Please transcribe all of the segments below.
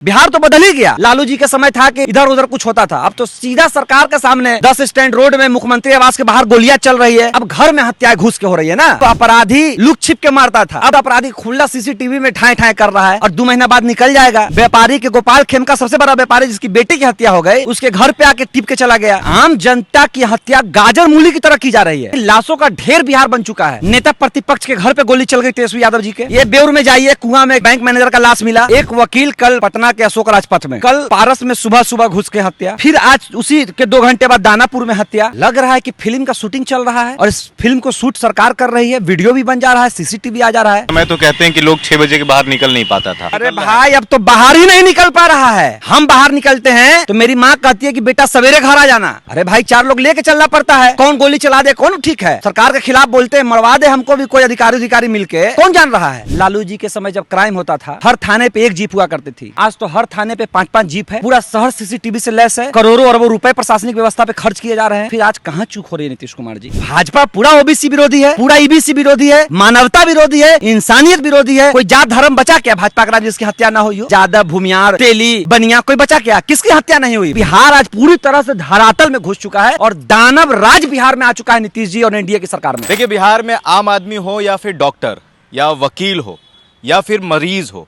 बिहार तो बदल ही गया। लालू जी के समय था कि इधर उधर कुछ होता था, अब तो सीधा सरकार के सामने 10 स्टैंड रोड में मुख्यमंत्री आवास के बाहर गोलियां चल रही है। अब घर में हत्याएं घुस के हो रही है ना। तो अपराधी लुक छिप के मारता था, अब अपराधी खुला सीसीटीवी में ठाए ठाए कर रहा है और 2 महीना बाद निकल जाएगा। व्यापारी के गोपाल खेमका सबसे बड़ा व्यापारी जिसकी बेटी की हत्या हो गई, उसके घर पे आके टिप के चला गया। आम जनता की हत्या गाजर मूली की तरह की जा रही है। लाशों का ढेर बिहार बन चुका है। नेता प्रतिपक्ष के घर पे गोली चल गई तेजस्वी यादव जी के। ये बेउर में जाइए, कुआं में बैंक मैनेजर का लाश मिला। एक वकील कल पटना के अशोक राजपथ में, कल पारस में सुबह सुबह घुस के हत्या, फिर आज उसी के 2 घंटे बाद दानापुर में हत्या। लग रहा है कि फिल्म का शूटिंग चल रहा है और इस फिल्म को शूट सरकार कर रही है। वीडियो भी बन जा रहा है, सीसीटीवी आ जा रहा है। मैं तो कहते हैं कि लोग 6 बजे के बाहर निकल नहीं पाता था। अरे भाई अब तो बाहर ही नहीं निकल पा रहा है। हम बाहर निकलते हैं तो मेरी माँ कहती है कि बेटा सवेरे घर आ जाना। अरे भाई 4 लोग लेके चलना पड़ता है, कौन गोली चला दे कौन ठीक है। सरकार के खिलाफ बोलते हैं, मरवा दे हमको भी कोई अधिकारी मिलके, कौन जान रहा है। लालू जी के समय जब क्राइम होता था हर थाने पे 1 जीप हुआ करती थी, आज तो हर थाने पे 5-5 जीप है। पूरा शहर सीसीटीवी से लैस है। करोड़ों अरबों रुपए प्रशासनिक व्यवस्था पे खर्च किए जा रहे हैं। फिर आज कहाँ चूक हो रही है नीतीश कुमार जी। भाजपा पूरा ओबीसी विरोधी है, पूरा ईबीसी विरोधी है, मानवता विरोधी है, इंसानियत विरोधी है। कोई जात धर्म बचा क्या भाजपा का? जिसकी हत्या ना हुई हो, यादव भूमियार तेली बनिया कोई बचा क्या? किसकी हत्या नहीं हुई? बिहार आज पूरी तरह से धरातल में घुस चुका है और दानव राज बिहार में आ चुका है नीतीश जी और एनडीए की सरकार में। देखिए, बिहार में आम आदमी हो या फिर डॉक्टर या वकील हो या फिर मरीज हो,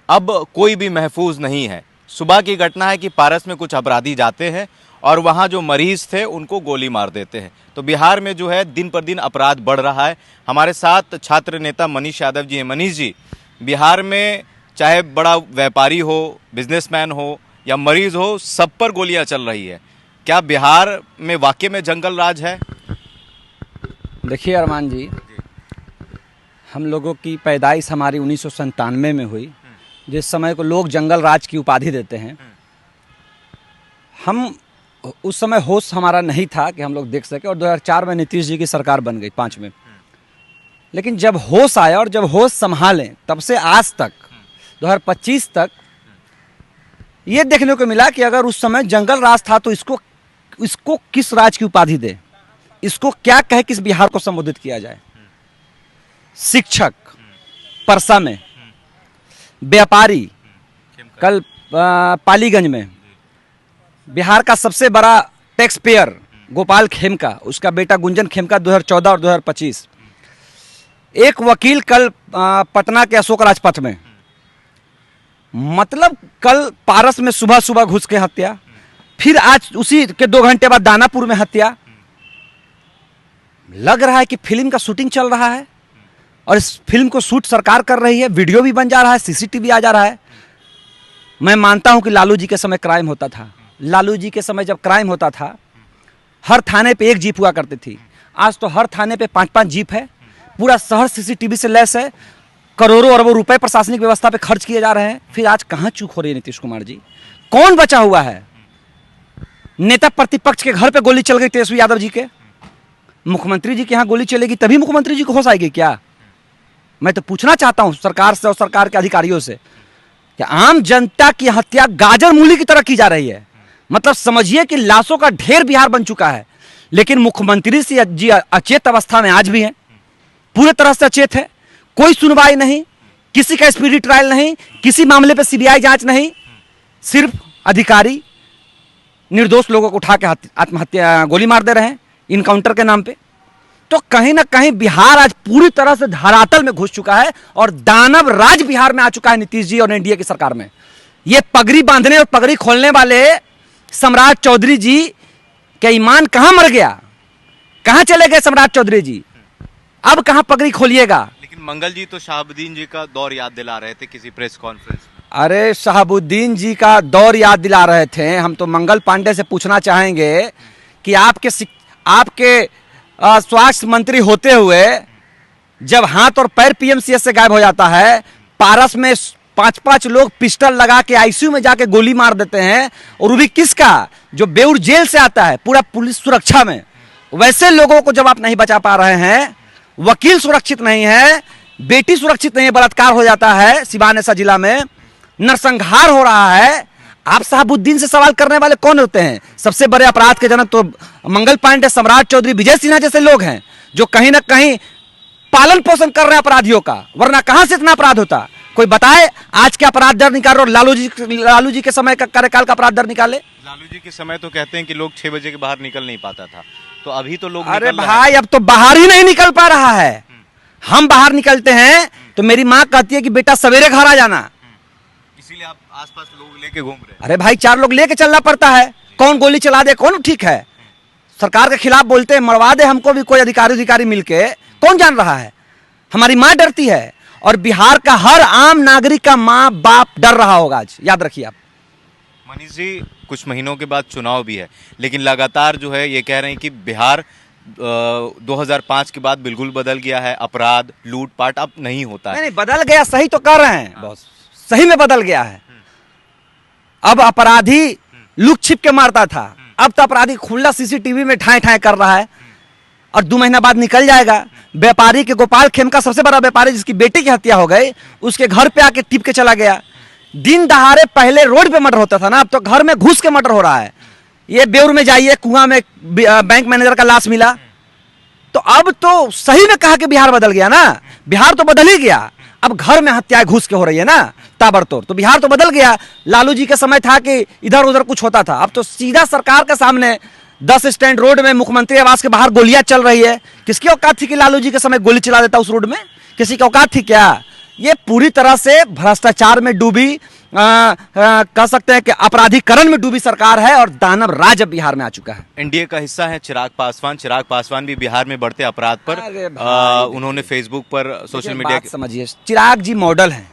अब कोई भी महफूज नहीं है। सुबह की घटना है कि पारस में कुछ अपराधी जाते हैं और वहाँ जो मरीज थे उनको गोली मार देते हैं। तो बिहार में जो है दिन पर दिन अपराध बढ़ रहा है। हमारे साथ छात्र नेता मनीष यादव जी हैं। मनीष जी, बिहार में चाहे बड़ा व्यापारी हो, बिजनेसमैन हो या मरीज हो, सब पर गोलियां चल रही है। क्या बिहार में वाकई में जंगल राज है? देखिए अरमान जी, हम लोगों की पैदाइश हमारी 1997 में हुई, जिस समय को लोग जंगल राज की उपाधि देते हैं। हम उस समय होश हमारा नहीं था कि हम लोग देख सके, और 2004 में नीतीश जी की सरकार बन गई 5 में। लेकिन जब होश आया और जब होश संभालें, तब से आज तक 2025 तक ये देखने को मिला कि अगर उस समय जंगल राज था तो इसको किस राज की उपाधि दे, इसको क्या कहे, किस बिहार को संबोधित किया जाए। शिक्षक परसा में, व्यापारी कल पालीगंज में, बिहार का सबसे बड़ा टैक्स पेयर गोपाल खेमका, उसका बेटा गुंजन खेमका 2014 और 2025, एक वकील कल पटना के अशोक राजपथ में, मतलब कल पारस में सुबह सुबह घुस के हत्या, फिर आज उसी के 2 घंटे बाद दानापुर में हत्या। लग रहा है कि फिल्म का शूटिंग चल रहा है और इस फिल्म को शूट सरकार कर रही है। वीडियो भी बन जा रहा है, सीसीटीवी आ जा रहा है। मैं मानता हूं कि लालू जी के समय क्राइम होता था। लालू जी के समय जब क्राइम होता था हर थाने पे 1 जीप हुआ करती थी, आज तो हर थाने पे 5-5 जीप है। पूरा शहर सीसीटीवी से लैस है। करोड़ों अरबों रुपए प्रशासनिक व्यवस्था पे खर्च किए जा रहे हैं। फिर आज कहाँ चूक हो रही है नीतीश कुमार जी? कौन बचा हुआ है? नेता प्रतिपक्ष के घर पे गोली चल गई तेजस्वी यादव जी के। मुख्यमंत्री जी के यहाँ गोली चलेगी तभी मुख्यमंत्री जी को होश आएगी क्या? मैं तो पूछना चाहता हूं सरकार से और सरकार के अधिकारियों से कि आम जनता की हत्या गाजर मूली की तरह की जा रही है। मतलब समझिए कि लाशों का ढेर बिहार बन चुका है। लेकिन मुख्यमंत्री जी अचेत अवस्था में आज भी हैं, पूरे तरह से अचेत है। कोई सुनवाई नहीं, किसी का स्पीडी ट्रायल नहीं, किसी मामले पर सीबीआई जांच नहीं। सिर्फ अधिकारी निर्दोष लोगों को उठा के आत्महत्या गोली मार दे रहे हैं इनकाउंटर के नाम पे। तो कहीं ना कहीं बिहार आज पूरी तरह से धरातल में घुस चुका है और दानव राज बिहार में आ चुका है नीतीश जी और एनडीए की सरकार में। ये पगड़ी बांधने और पगड़ी खोलने वाले सम्राट चौधरी जी का ईमान कहां मर गया? कहां चले गए सम्राट चौधरी जी? अब कहां पगड़ी खोलिएगा? लेकिन मंगल जी तो शहाबुद्दीन जी का दौर याद दिला रहे थे किसी प्रेस कॉन्फ्रेंस में। अरे शहाबुद्दीन जी का दौर याद दिला रहे थे। हम तो मंगल पांडे से पूछना चाहेंगे कि आपके स्वास्थ्य मंत्री होते हुए जब हाथ और पैर पीएमसीएच से गायब हो जाता है, पारस में 5-5 लोग पिस्टल लगा के आईसीयू में जाके गोली मार देते हैं, और वो भी किसका? जो बेउर जेल से आता है पूरा पुलिस सुरक्षा में। वैसे लोगों को जब आप नहीं बचा पा रहे हैं, वकील सुरक्षित नहीं है, बेटी सुरक्षित नहीं है, बलात्कार हो जाता है सिवान ऐसा जिला में, नरसंहार हो रहा है, आप शहाबुद्दीन से सवाल करने वाले कौन होते हैं? सबसे बड़े अपराध के जनक तो मंगल पांडे, सम्राट चौधरी, विजय सिन्हा जैसे लोग हैं जो कहीं ना कहीं पालन पोषण कर रहे हैं अपराधियों का, वरना कहां से इतना अपराध होता? कोई बताए आज के अपराध दर निकालो, लालू जी के समय का कार्यकाल का अपराध दर निकाले। लालू जी के समय तो कहते हैं कि लोग 6 बजे के बाहर निकल नहीं पाता था, तो अभी तो लोग अरे निकल रहे भाई, अब तो बाहर ही नहीं निकल पा रहा है। हम बाहर निकलते हैं तो मेरी माँ कहती है कि बेटा सवेरे घर आ जाना, हैं। इसीलिए आप आसपास लोग लेके घूम रहे हैं। अरे भाई 4 लोग लेके चलना पड़ता है, कौन गोली चला दे कौन ठीक है। सरकार के खिलाफ बोलते हैं, मरवा दे हमको भी कोई अधिकारी मिलके, कौन जान रहा है। हमारी माँ डरती है और बिहार का हर आम नागरिक का माँ बाप डर रहा होगा आज, याद रखिए आप। मनीष जी, कुछ महीनों के बाद चुनाव भी है, लेकिन लगातार जो है ये कह रहे हैं कि बिहार 2005 के बाद बिल्कुल बदल गया है, अपराध लूटपाट अब नहीं होता है। नहीं बदल गया, सही तो कर रहे हैं बॉस, सही में बदल गया है। अब अपराधी लुक छिप के मारता था, अब तो अपराधी खुला सीसीटीवी में ठाए ठाए कर रहा है और 2 महीना बाद निकल जाएगा। व्यापारी के गोपाल खेमका, सबसे बड़ा व्यापारी जिसकी बेटी की हत्या हो गई, उसके घर पे आके टिप के चला गया। दिन दहाड़े पहले रोड पे मर्डर होता था ना, अब तो घर में घुस के मर्डर हो रहा है। ये बेउर में जाइए, कुआं में बैंक मैनेजर का लाश मिला। तो अब तो सही में कहा कि बिहार बदल गया ना, बिहार तो बदल ही गया। अब घर में हत्याएं घुस के हो रही है ना ताबड़तोड़, तो बिहार तो बदल गया। लालू जी के समय था कि इधर उधर कुछ होता था, अब तो सीधा सरकार के सामने 10 स्टैंड रोड में मुख्यमंत्री आवास के बाहर गोलियां चल रही है। किसकी औकात थी कि लालू जी के समय गोली चला देता उस रोड में? किसी की औकात थी क्या? ये पूरी तरह से भ्रष्टाचार में डूबी, कह सकते हैं कि अपराधीकरण में डूबी सरकार है और दानव राज अब बिहार में आ चुका है। एनडीए का हिस्सा है चिराग पासवान भी बिहार में बढ़ते अपराध पर अरे भाई, उन्होंने फेसबुक पर सोशल मीडिया बात समझिए, चिराग जी मॉडल हैं,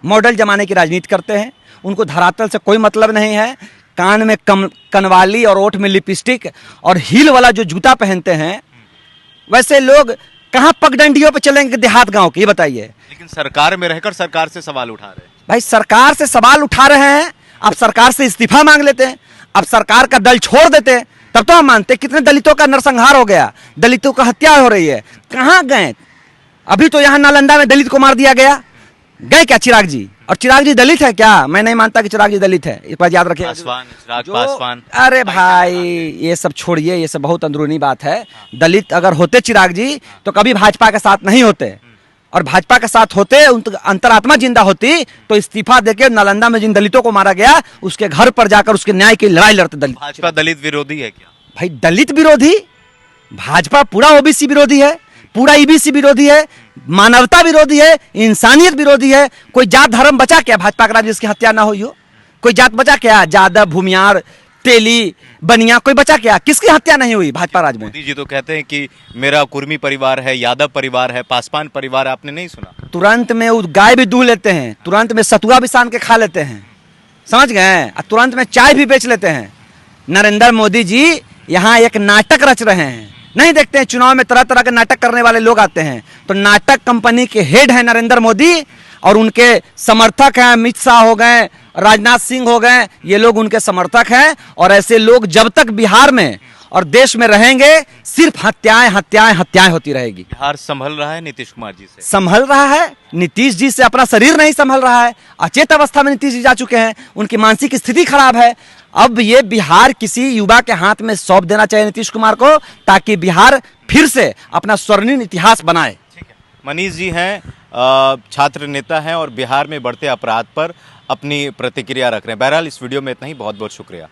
मॉडल जमाने की राजनीति करते हैं, उनको धरातल से कोई मतलब नहीं है। कान में कनवाली और ओठ में लिपस्टिक और हील वाला जो जूता पहनते हैं, वैसे लोग कहाँ पगडंडियों पे चलेंगे देहात गांव के, ये बताइए। लेकिन सरकार में रहकर सरकार से सवाल उठा रहे हैं। भाई सरकार से सवाल उठा रहे हैं, अब सरकार से इस्तीफा मांग लेते हैं, अब सरकार का दल छोड़ देते हैं, तब तो हम मानते। कितने दलितों का नरसंहार हो गया, दलितों का हत्या हो रही है, कहाँ गए? अभी तो यहाँ नालंदा में दलित को मार दिया गया, गए क्या चिराग जी? और चिराग जी दलित है क्या? मैं नहीं मानता कि चिराग जी दलित है, एक बार याद रखिए। चिराग पासवान, अरे भाई ये सब छोड़िए, ये सब बहुत अंदरूनी बात है। दलित अगर होते चिराग जी तो कभी भाजपा के साथ नहीं होते, और भाजपा के साथ होते, अंतरात्मा जिंदा होती तो इस्तीफा देके नालंदा में जिन दलितों को मारा गया उसके घर पर जाकर उसके न्याय की लड़ाई लड़ते दलित। भाजपा दलित विरोधी है क्या? भाई दलित विरोधी, भाजपा पूरा ओबीसी विरोधी है, पूरा ईबीसी विरोधी है, मानवता विरोधी है, इंसानियत विरोधी है। कोई जात धर्म बचा क्या भाजपा का राज जिसकी हत्या ना हुई हो? कोई जात बचा क्या? यादव, भूमियार, तेली, बनिया, कोई बचा क्या? किसकी हत्या नहीं हुई भाजपा राज में? मोदी जी तो कहते हैं कि मेरा कुर्मी परिवार है, यादव परिवार है, पासवान परिवार है, आपने नहीं सुना? तुरंत में वो गाय भी दूह लेते हैं, तुरंत में सतुआ भी सान के खा लेते हैं, समझ गए? तुरंत में चाय भी बेच लेते हैं। नरेंद्र मोदी जी यहाँ एक नाटक रच रहे हैं, नहीं देखते हैं चुनाव में तरह तरह के नाटक करने वाले लोग आते हैं, तो नाटक कंपनी के हेड है नरेंद्र मोदी और उनके समर्थक हैं, अमित शाह हो गए, राजनाथ सिंह हो गए, ये लोग उनके समर्थक हैं। और ऐसे लोग जब तक बिहार में और देश में रहेंगे सिर्फ हत्याएं हत्याएं हत्याएं होती रहेगी। बिहार संभल रहा है नीतीश कुमार जी से? संभल रहा है, नीतीश जी से अपना शरीर नहीं संभल रहा है, अचेत अवस्था में नीतीश जी जा चुके हैं, उनकी मानसिक स्थिति खराब है। अब ये बिहार किसी युवा के हाथ में सौंप देना चाहिए नीतीश कुमार को, ताकि बिहार फिर से अपना स्वर्णिम इतिहास बनाए। मनीष जी हैं, छात्र नेता हैं और बिहार में बढ़ते अपराध पर अपनी प्रतिक्रिया रख रहे हैं। बहरहाल इस वीडियो में इतना ही, बहुत बहुत शुक्रिया।